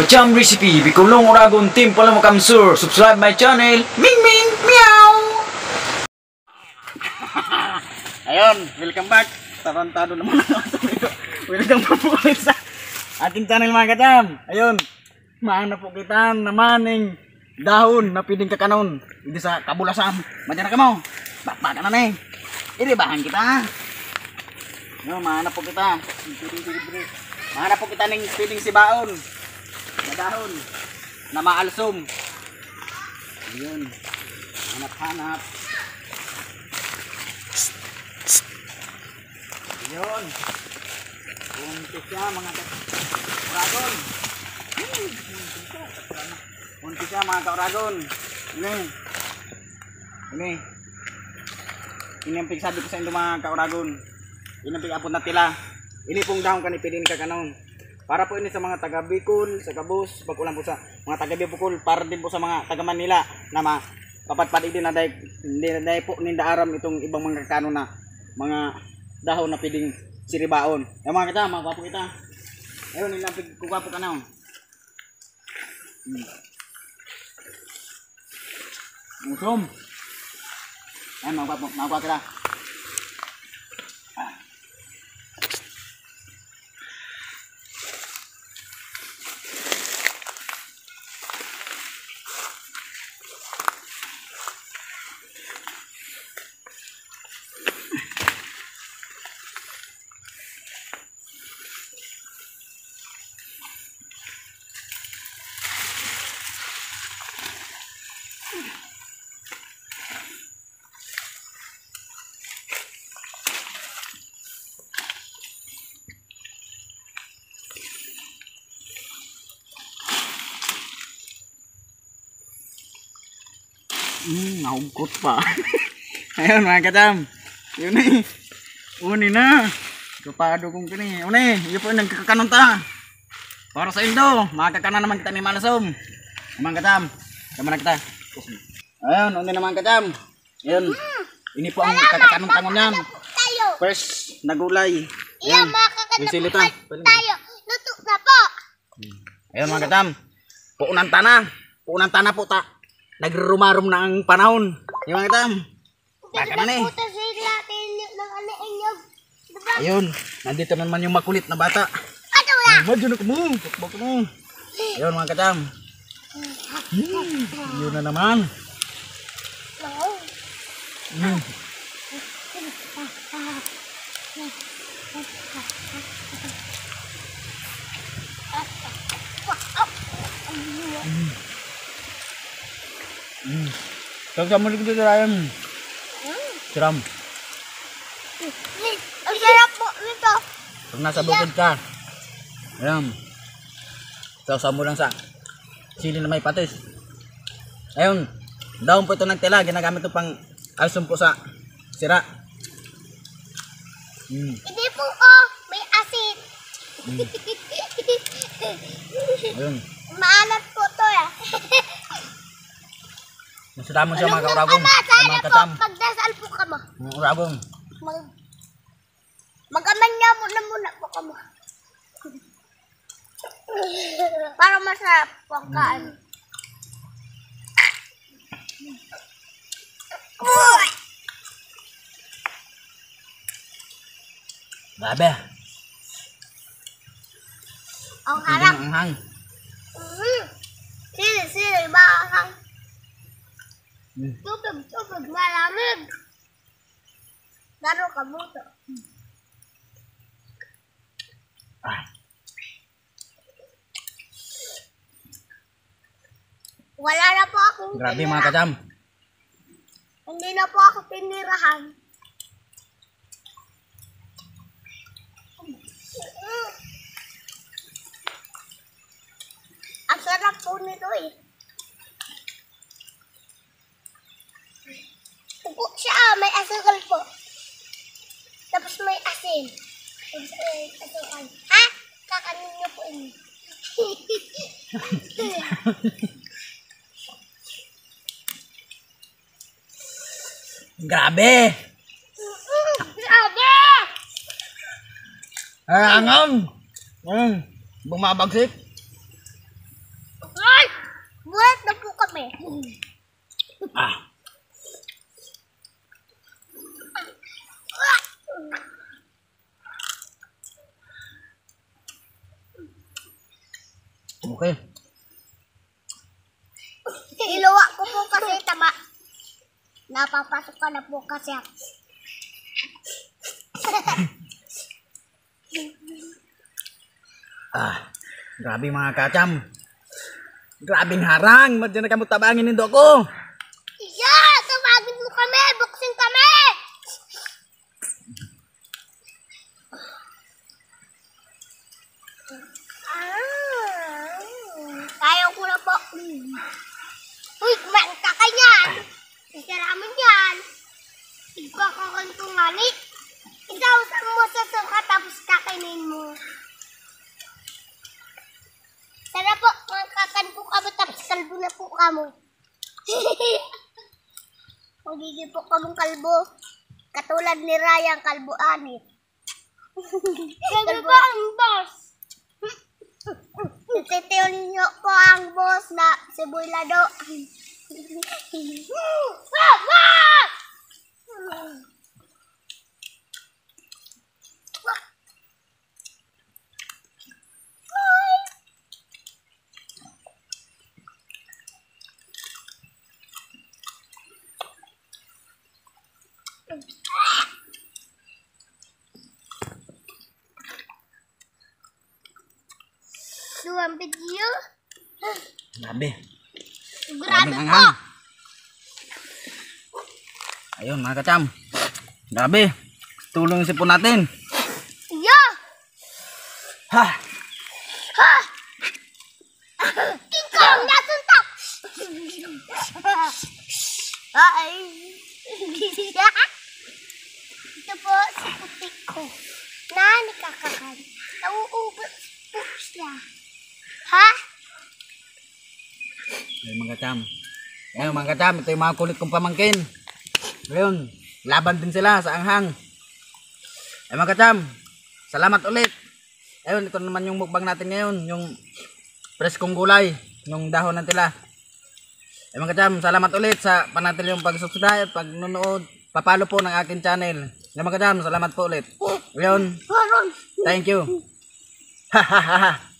Pacham recipe, Bicolong Oragon Team Pala Makamsur. Subscribe my channel. Ming Ming Meow. Ayun, welcome back. Tarantado naman ako. Welcome po ulit sa ating channel mga katam. Ayun, maana po kita naman ng dahon na pwedeng kakanon. Hindi sa kabulasam. Madyan na ka mo. Bakbakan na na eh. Iribahan kita. No, maana po kita. Maana po kita ng pwedeng sibaon. Na dahon. Na maalsom. Ayun. Hanap-hanap. Ayun. Punti siya mga ka-Oragon. Punti siya mga ka-Oragon. Ini ang pigsabi ko sa inyo mga ka-Oragon. Ini ang pig-apot na tila. Ini pong dahon kanipidin kakanon. Para po ini sa mga taga Bicol, sa Cabos, pagkulang po sa mga taga Bicol, para din po sa mga taga Manila na mapapatpad din na dahil po nindaaram itong ibang mga kakanon na mga dahon na pwedeng siribaon. Yung mga kita, mga gwapo kita. Ayun, nilang kugwapo ka na. Musom. Ayun, mga gwapo kita. Nahugkot pa. Ayun mga katam. Yun eh. Uni na. Kapado kong kini. Uni. Yun po yung nagkakanon ta. Para sa Indo. Makakanan naman kita ni Malasom. Mga katam. Sama na kita. Ayun. Uni na mga katam. Ayun. Ini po ang kakakanon tangon yan. First nagulay. Iya makakanan tayo. Luto na po. Ayun mga katam. Puunan tanah. Puunan tanah po ta. Nagrumarum na ang panahon. Yung mga katam. Baka na eh. Ayun. Nandito naman yung makulit na bata. Madyo na ka mo. Tukbok mo. Ayun mga katam. Yun na naman. Sama dito Ryan. Siram. Ang sarap po nito. Pag nasa bukid ka. Ayan. Sama lang sa sili na may patis. Ayun. Daon po ito ng tela. Ginagamit ito pang alsum po sa sira. Hindi po ko. May asin. Ayun. Maalat po to eh. Nasiramon siya mga ka-Oragon. Sana po magdasal po ka mo. Mga Oragon. Mag-aman niya muna po ka mo. Para masarap po ang kaan. Grabe. Ang harap. Ang hang. Sili, bahang. Tubig, malamig. Laro ka buto. Wala na po akong Grabe mga katam. Hindi na po ako tinirahan. Ang sarap po nito eh. Upo siya, may asukal po. Tapos may asin. Tapos may asukal. Ha? Kakanin niyo po ini. Grabe. Grabe! Angam. Bumabagsik. kami. Ah. Okay. Iluwa ko po kasi tama. Napapasok ka na po kasi ako. Grabe mga kacham. Grabing harang. Madyan na kamo tabangin nindo ko. Yeah! Tawagin mo kami! Boxing kami! Kaya ko na po. Uy, kumain ka kanyan. Isaraman yan. Igkakakanto nga ni. Isausan mo sa suka tapos kakainin mo. Sana po, makakan po kamo tapos kalbo na po kamo. Magiging po kamong kalbo. Katulad ni Ryan Kalbo Anit. Kalbo ba ang boss? Titiyon niyo po ang boss na si Boy Lado. Duang video. Grabe. Grabe Grabing po. anghang. Ayun mga kacham. Grabe. Tulong si po natin. Yeah. Ha! Ha! King Kong nasuntok. Ay. Ito po si putik ko. Na nakakakan. Nauubos po siya. Ha? Ayun mga kacham. Ayun mga kacham. Ito yung mga kulit kong pamangkin. Ayun. Laban din sila sa anghang. Ayun mga kacham. Salamat ulit. Ayun. Ito naman yung mukbang natin ngayon. Yung preskong gulay. Yung dahon ng tila. Ayun mga kacham. Salamat ulit sa panatil yung pag-subscribe at pag-nunood. Papalo po ng akin channel. Ayun mga kacham. Salamat po ulit. Ayun. Thank you. Ha ha ha ha.